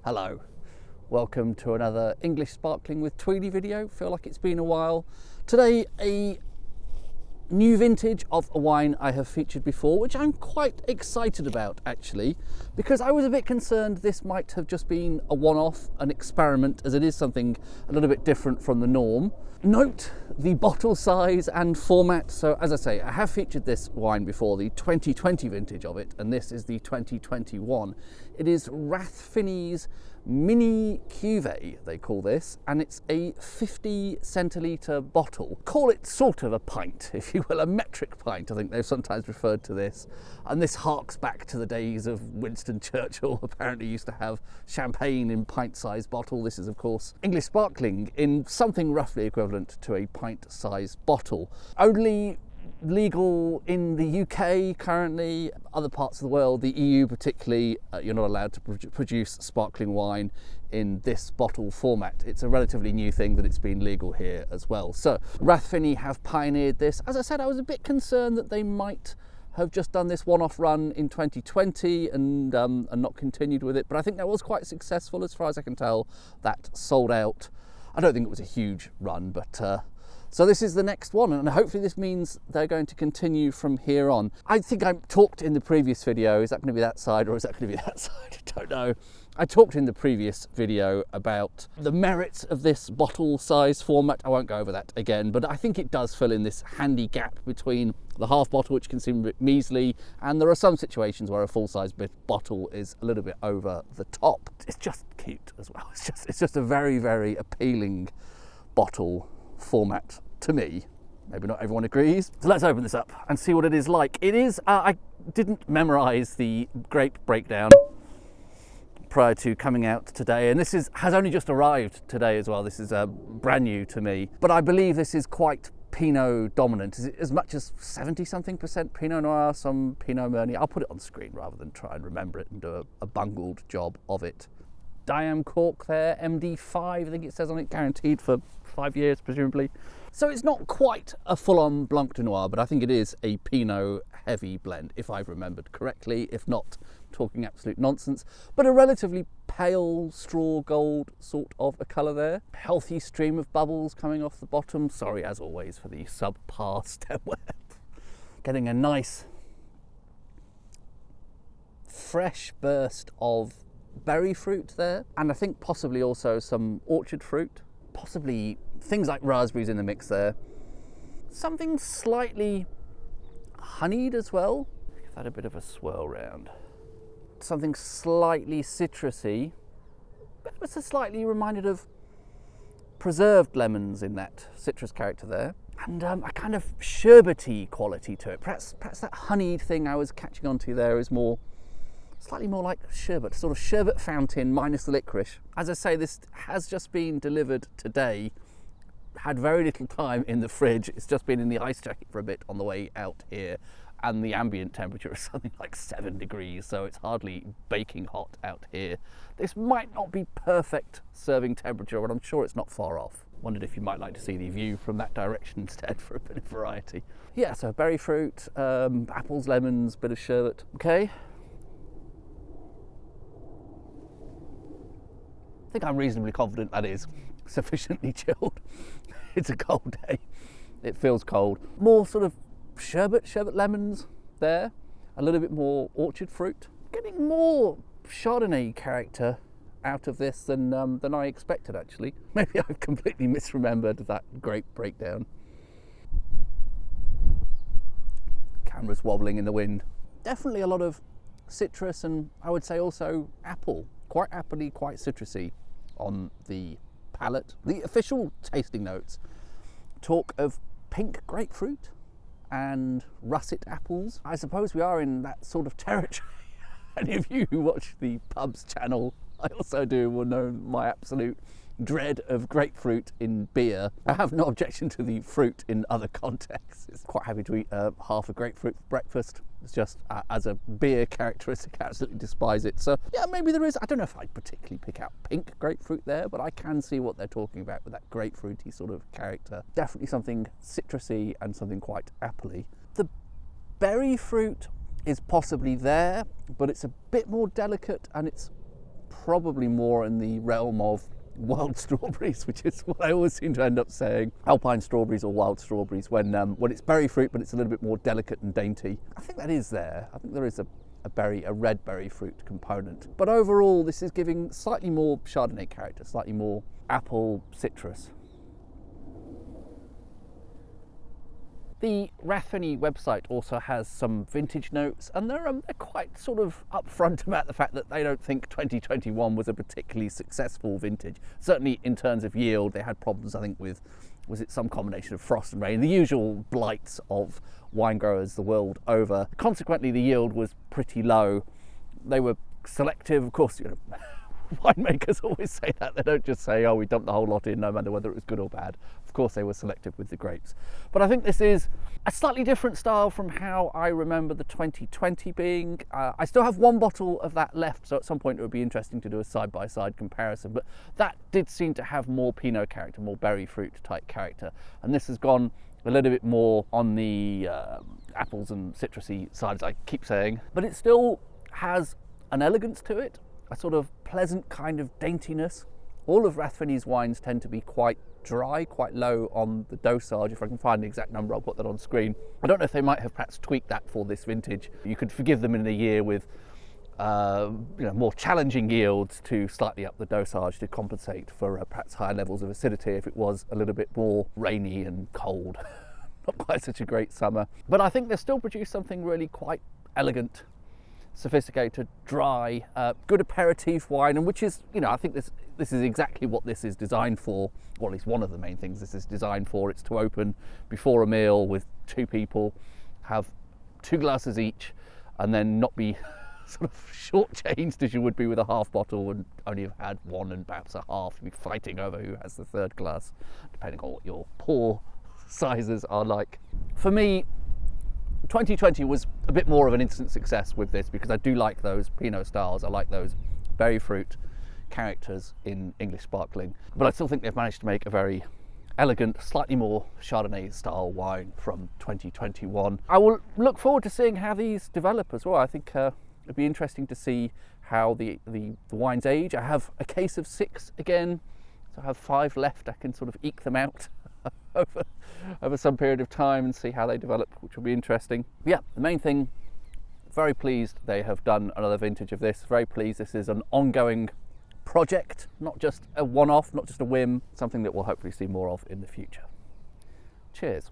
Hello, welcome to another English Sparkling with Tweedy video. Feel like it's been a while. Today, a new vintage of a wine I have featured before, which I'm quite excited about actually, because I was a bit concerned this might have just been a one-off, an experiment, as it is something a little bit different from the norm. Note the bottle size and format. So as I say, I have featured this wine before, the 2020 vintage of it, and this is the 2021. It is Rathfinny's Mini Cuve, they call this, and it's a 50 centilitre bottle. Call it sort of a pint, if you will, a metric pint, I think they've sometimes referred to this. And this harks back to the days of Winston Churchill, apparently used to have champagne in pint-sized bottle. This is, of course, English Sparkling in something roughly equivalent to a pint-sized bottle. Only legal in the UK currently. Other parts of the world, the EU particularly, you're not allowed to produce sparkling wine in this bottle format. It's a relatively new thing that it's been legal here as well. So Rathfinny have pioneered this. As I said, I was a bit concerned that they might have just done this one-off run in 2020 and not continued with it, but I think that was quite successful as far as I can tell. That sold out. I don't think it was a huge run, but so this is the next one, and hopefully this means they're going to continue from here on. I think I talked in the previous video, is that going to be that side or is that going to be that side? I don't know. I talked in the previous video about the merits of this bottle size format. I won't go over that again, but I think it does fill in this handy gap between the half bottle, which can seem a bit measly, and there are some situations where a full-size bottle is a little bit over the top. It's just cute as well. It's just a very, very appealing bottle format to me. Maybe not everyone agrees. So let's open this up and see what it is like. It is, I didn't memorize the grape breakdown prior to coming out today, and this has only just arrived today as well. This is brand new to me, but I believe this is quite Pinot dominant. Is it as much as 70-something% Pinot Noir, some Pinot Meunier? I'll put it on screen rather than try and remember it and do a bungled job of it. Diam cork there, MD5, I think it says on it, guaranteed for 5 years presumably. So it's not quite a full-on Blanc de Noir, but I think it is a Pinot heavy blend, if I've remembered correctly. If not, talking absolute nonsense. But a relatively pale straw gold sort of a colour there. Healthy stream of bubbles coming off the bottom. Sorry, as always, for the subpar stemware. Getting a nice fresh burst of berry fruit there, and I think possibly also some orchard fruit, possibly things like raspberries in the mix there. Something slightly honeyed as well. Give that a bit of a swirl round. Something slightly citrusy, but it's slightly reminded of preserved lemons in that citrus character there, and a kind of sherbety quality to it. Perhaps that honeyed thing I was catching onto there is slightly more like sherbet, sort of sherbet fountain minus the licorice. As I say, this has just been delivered today, had very little time in the fridge. It's just been in the ice jacket for a bit on the way out here, and the ambient temperature is something like 7 degrees, so it's hardly baking hot out here. This might not be perfect serving temperature, but I'm sure it's not far off. Wondered if you might like to see the view from that direction instead for a bit of variety. Yeah, so berry fruit, apples, lemons, bit of sherbet. Okay. I think I'm reasonably confident that is sufficiently chilled. It's a cold day. It feels cold. More sort of sherbet lemons there. A little bit more orchard fruit. Getting more Chardonnay character out of this than I expected actually. Maybe I've completely misremembered that grape breakdown. Camera's wobbling in the wind. Definitely a lot of citrus, and I would say also apple. Quite appley, quite citrusy on the palate. The official tasting notes talk of pink grapefruit and russet apples. I suppose we are in that sort of territory. Any of you who watch the Pubs channel, I also do, will know my absolute dread of grapefruit in beer. I have no objection to the fruit in other contexts. Quite happy to eat half a grapefruit for breakfast. It's just as a beer characteristic, I absolutely despise it. So yeah, maybe there is, I don't know if I'd particularly pick out pink grapefruit there, but I can see what they're talking about with that grapefruity sort of character. Definitely something citrusy and something quite appley. The berry fruit is possibly there, but it's a bit more delicate and it's probably more in the realm of wild strawberries, which is what I always seem to end up saying. Alpine strawberries or wild strawberries when it's berry fruit, but it's a little bit more delicate and dainty. I think that is there. I think there is a red berry fruit component. But overall, this is giving slightly more Chardonnay character, slightly more apple citrus. The Rathfinny website also has some vintage notes, and they're quite sort of upfront about the fact that they don't think 2021 was a particularly successful vintage. Certainly in terms of yield, they had problems, I think, with, was it some combination of frost and rain, the usual blights of wine growers the world over. Consequently, the yield was pretty low. They were selective, of course, you know, winemakers always say that. They don't just say, oh, we dumped the whole lot in no matter whether it was good or bad. Of course they were selective with the grapes. But I think this is a slightly different style from how I remember the 2020 being. I still have one bottle of that left, so at some point it would be interesting to do a side-by-side comparison. But that did seem to have more Pinot character, more berry fruit type character. And this has gone a little bit more on the apples and citrusy side, as I keep saying. But it still has an elegance to it, a sort of pleasant kind of daintiness. All of Rathfinny's wines tend to be quite dry, quite low on the dosage. If I can find the exact number, I'll put that on screen. I don't know if they might have perhaps tweaked that for this vintage. You could forgive them in a year with more challenging yields to slightly up the dosage to compensate for perhaps higher levels of acidity if it was a little bit more rainy and cold. Not quite such a great summer. But I think they still produce something really quite elegant, sophisticated, dry, good aperitif wine, and which is, you know, I think this is exactly what this is designed for, or at least one of the main things this is designed for. It's to open before a meal with two people, have 2 glasses each, and then not be sort of shortchanged as you would be with a half bottle and only have had one and perhaps a half, be fighting over who has the third glass, depending on what your pour sizes are like. For me, 2020 was a bit more of an instant success with this because I do like those Pinot styles. I like those berry fruit characters in English sparkling, but I still think they've managed to make a very elegant, slightly more Chardonnay style wine from 2021. I will look forward to seeing how these develop as well. I think it'd be interesting to see how the wines age. I have a case of 6 again, so I have 5 left. I can sort of eke them out over some period of time and see how they develop, which will be interesting. But yeah, the main thing, very pleased they have done another vintage of this. Very pleased this is an ongoing project, not just a one-off, not just a whim, something that we'll hopefully see more of in the future. Cheers.